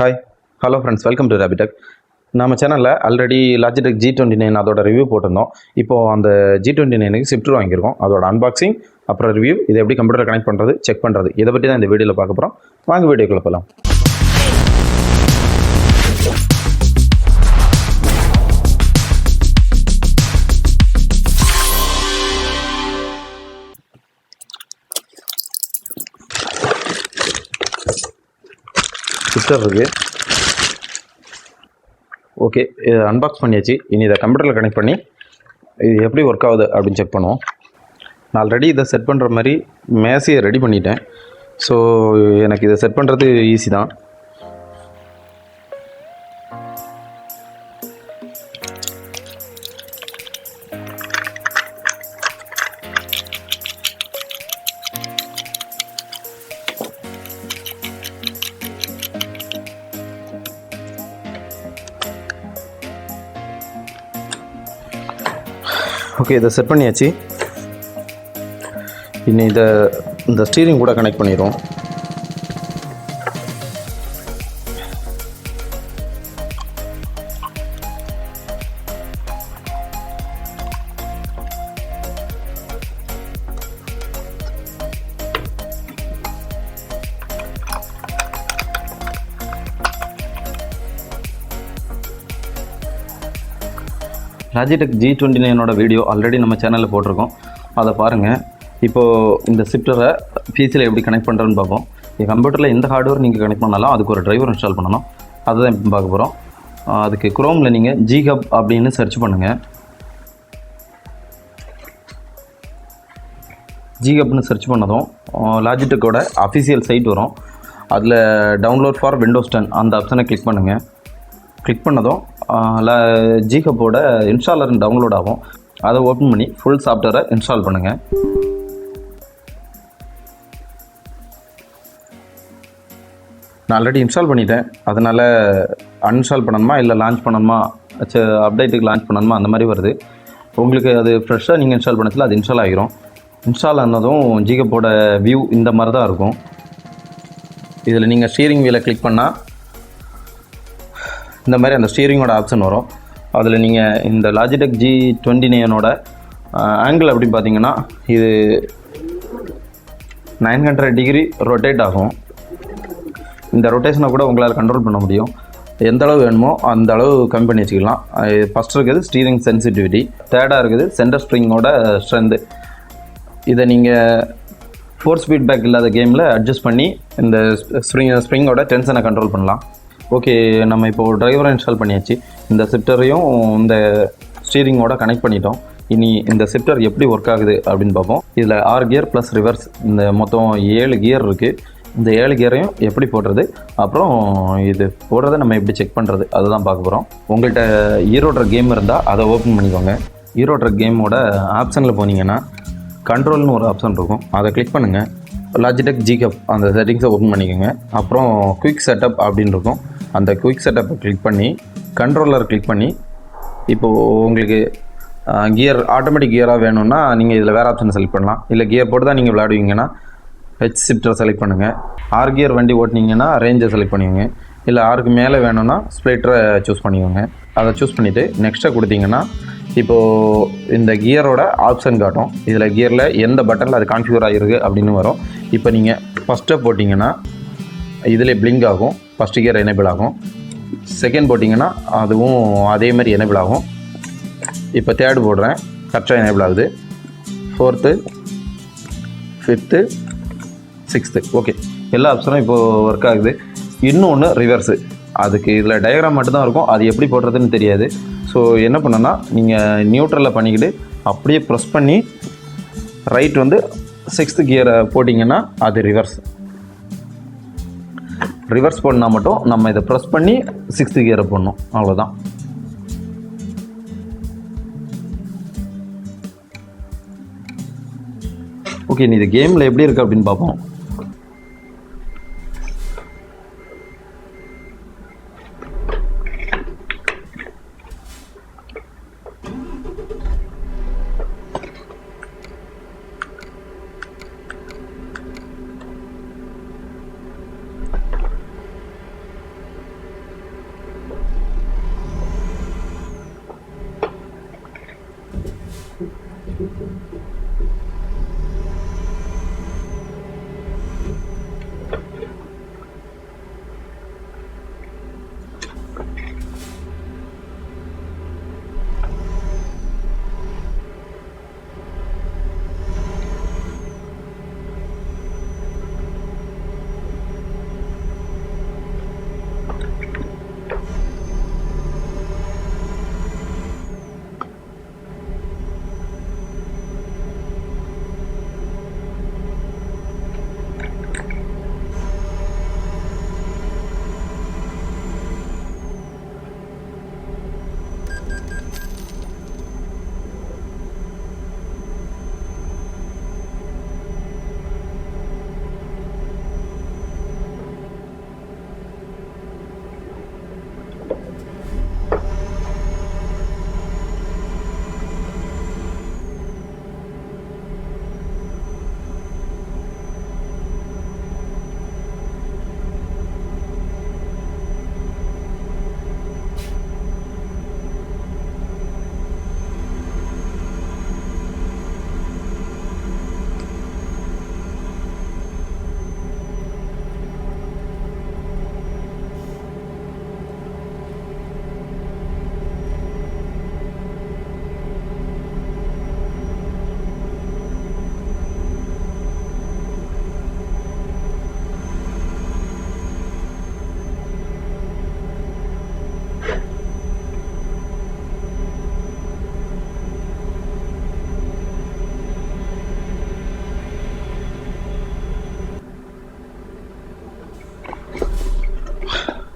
Hi hello friends, welcome to rapidtech. நம்ம சேனலில் already Logitech G29 அதோட ரிவ்யூ போட்டிருந்தோம். இப்போது அந்த G29க்கு ஷிஃப்டர் வாங்கியிருக்கோம். அதோட அன்பாக்சிங் அப்புறம் ரிவ்யூ, இதை எப்படி கம்ப்யூட்டர் கனெக்ட் பண்ணுறது, செக் பண்ணுறது, இதை பற்றி தான் இந்த வீடியோவில் பார்க்க போகிறோம். வாங்க வீடியோக்குள்ளே போகலாம். ஷிஃப்டர் இருக்குது. ஓகே, இதை அன்பாக்ஸ் பண்ணியாச்சு. இனி இதை கம்ப்யூட்டரில் கனெக்ட் பண்ணி இது எப்படி ஒர்க் ஆகுது அப்படின்னு செக் பண்ணுவோம். நான் ஆல்ரெடி இதை செட் பண்ணுற மாதிரி மேசையை ரெடி பண்ணிட்டேன். ஸோ எனக்கு இதை செட் பண்ணுறது ஈஸி தான். ஓகே, இதை செட் பண்ணியாச்சு. இன்னும் இந்த ஸ்டீரிங் கூட கனெக்ட் பண்ணிடுவோம். Logitech G29 வீடியோ ஆல்ரெடி நம்ம சேனலில் போட்டிருக்கோம், அதை பாருங்கள். இப்போது இந்த ஷிஃப்டரை பிசியில் எப்படி கனெக்ட் பண்ணுறதுன்னு பார்ப்போம். கம்ப்யூட்டரில் எந்த ஹார்ட்வேர் நீங்கள் கனெக்ட் பண்ணாலும் அதுக்கு ஒரு டிரைவர் இன்ஸ்டால் பண்ணணும். அதுதான் இப்போ பார்க்க போகிறோம். அதுக்கு குரோமில் நீங்கள் G-Hub அப்படின்னு சர்ச் பண்ணுங்கள். G-Hubனு சர்ச் பண்ணதும் Logitechோட அஃபிஷியல் சைட் வரும். அதில் டவுன்லோட் ஃபார் விண்டோஸ் 10 அந்த ஆப்ஷனை கிளிக் பண்ணுங்கள். கிளிக் பண்ணதும் G-Hubோட இன்ஸ்டாலர் டவுன்லோட் ஆகும். அதை ஓப்பன் பண்ணி ஃபுல் சாஃப்ட்வேரை இன்ஸ்டால் பண்ணுங்கள். நான் ஆல்ரெடி இன்ஸ்டால் பண்ணிட்டேன், அதனால் அன்இன்ஸ்டால் பண்ணணுமா இல்லை லான்ச் பண்ணணுமா, அப்டேட்டுக்கு லான்ச் பண்ணணுமா அந்த மாதிரி வருது. உங்களுக்கு அது ஃப்ரெஷ்ஷாக நீங்கள் இன்ஸ்டால் பண்ணதில் அது இன்ஸ்டால் ஆகிரும். இன்ஸ்டால் ஆனதும் G-Hubோட வியூ இந்த மாதிரி தான் இருக்கும். இதில் நீங்கள் ஸ்டீரிங் வீலை கிளிக் பண்ணால் இந்த மாதிரி அந்த ஸ்டீரிங்கோட ஆப்ஷன் வரும். அதில் நீங்கள் இந்த Logitech G29 ஆங்கிள் அப்படி பார்த்தீங்கன்னா இது 900 டிகிரி ரொட்டேட் ஆகும். இந்த ரொட்டேஷனை கூட உங்களால் கண்ட்ரோல் பண்ண முடியும். எந்த அளவு வேணுமோ அந்த அளவு கம்மி பண்ணி வச்சுக்கலாம். ஃபஸ்ட் இருக்குது ஸ்டீரிங் சென்சிட்டிவிட்டி, தேர்டாக இருக்குது சென்டர் ஸ்ப்ரிங்கோட ஸ்ட்ரென்த்து. இதை நீங்கள் ஃபோர்ஸ் ஃபீட்பேக் இல்லாத கேமில் அட்ஜஸ்ட் பண்ணி இந்த ஸ்ப்ரிங்கோட டென்ஷனை கண்ட்ரோல் பண்ணலாம். ஓகே, நம்ம இப்போது டிரைவரை இன்ஸ்டால் பண்ணியாச்சு. இந்த ஷிஃப்டரையும் இந்த ஸ்டீரிங்கோட கனெக்ட் பண்ணிட்டோம். இனி இந்த ஷிஃப்டர் எப்படி ஒர்க் ஆகுது அப்படின்னு பார்ப்போம். இதில் 6 கியர் ப்ளஸ் ரிவர்ஸ், இந்த மொத்தம் 7 கியர் இருக்குது. இந்த 7 கியரையும் எப்படி போடுறது, அப்புறம் இது போடுறதை நம்ம எப்படி செக் பண்ணுறது, அதுதான் பார்க்க போகிறோம். உங்கள்கிட்ட ஈரோட்ற கேம் இருந்தால் அதை ஓப்பன் பண்ணிக்கோங்க. ஈரோட்ற கேமோட ஆப்ஷனில் போனீங்கன்னா கண்ட்ரோல்னு ஒரு ஆப்ஷன் இருக்கும், அதை கிளிக் பண்ணுங்கள். Logitech G-Hub அந்த செட்டிங்ஸை ஓப்பன் பண்ணிக்கோங்க. அப்புறம் குயிக் செட்டப் அப்படின்னு இருக்கும், அந்த குயிக் செட்டப்பை கிளிக் பண்ணி கண்ட்ரோலர் கிளிக் பண்ணி இப்போது உங்களுக்கு கியர் ஆட்டோமேட்டிக் கியராக வேணும்னா நீங்கள் இதில் வேறு ஆப்ஷனை செலக்ட் பண்ணலாம். இல்லை கியர் போட்டு தான் நீங்கள் விளையாடுவீங்கன்னா ஹெச் ஷிஃப்டரை செலக்ட் பண்ணுங்கள். 6 கியர் வண்டி ஓட்டினீங்கன்னா ரேஞ்சை செலக்ட் பண்ணிக்கோங்க. இல்லை 6க்கு மேலே வேணும்னா ஸ்ப்ளிட்டரை சூஸ் பண்ணிக்கோங்க. அதை சூஸ் பண்ணிவிட்டு நெக்ஸ்ட்டாக கொடுத்தீங்கன்னா இப்போது இந்த கியரோட ஆப்ஷன் காட்டும். இதில் கியரில் எந்த பட்டனில் அது கான்ஃபிகர் ஆகிருக்கு அப்படின்னு வரும். இப்போ நீங்கள் ஃபஸ்ட்டை போட்டிங்கன்னா இதில் பிளிங்க் ஆகும், ஃபஸ்ட்டு கியர் எனேபிள் ஆகும். செகண்ட் போட்டிங்கன்னா அதுவும் அதே மாதிரி எனேபிள் ஆகும். இப்போ தேர்டு போடுறேன், கரெக்டாக எனேபிள் ஆகுது. 4th 5th 6th ஓகே, எல்லா ஆப்ஷனும் இப்போது ஒர்க் ஆகுது. இன்னொன்று ரிவர்ஸு, அதுக்கு இதில் டயக்ராம் மட்டும்தான் இருக்கும், அது எப்படி போடுறதுன்னு தெரியாது. ஸோ என்ன பண்ணோன்னா நீங்கள் நியூட்ரலில் பண்ணிக்கிட்டு அப்படியே ப்ரெஸ் பண்ணி ரைட் 6th கியரை போட்டிங்கன்னா அது ரிவர்ஸ் பண்ணால் மட்டும் நம்ம இதை ப்ரெஸ் பண்ணி 6th கியரை போடணும், அவ்வளோதான். ஓகே, நீ இது கேமில் எப்படி இருக்குது அப்படின்னு பார்ப்போம்.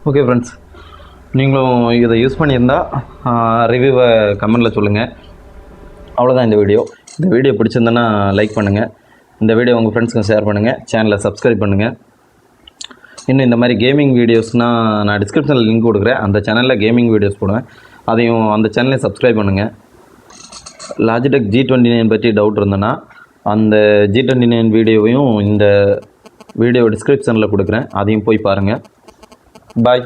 ஓகே ஃப்ரெண்ட்ஸ், நீங்களும் இதை யூஸ் பண்ணியிருந்தால் ரிவ்யூவை கமெண்டில் சொல்லுங்கள். அவ்வளோதான் இந்த வீடியோ. இந்த வீடியோ பிடிச்சிருந்தேன்னா லைக் பண்ணுங்கள், இந்த வீடியோ உங்கள் ஃப்ரெண்ட்ஸுக்கு ஷேர் பண்ணுங்கள், சேனலை சப்ஸ்கிரைப் பண்ணுங்கள். இன்னும் இந்த மாதிரி கேமிங் வீடியோஸ்னால் நான் டிஸ்கிரிப்ஷனில் லிங்க் கொடுக்குறேன், அந்த சேனலில் கேமிங் வீடியோஸ் போடுவேன், அதையும் அந்த சேனலையும் சப்ஸ்கிரைப் பண்ணுங்கள். லாஜிடெக் G29 பற்றி டவுட் இருந்தேன்னா அந்த G29 வீடியோவையும் இந்த வீடியோ டிஸ்கிரிப்ஷனில் கொடுக்குறேன், அதையும் போய் பாருங்கள். பாய்.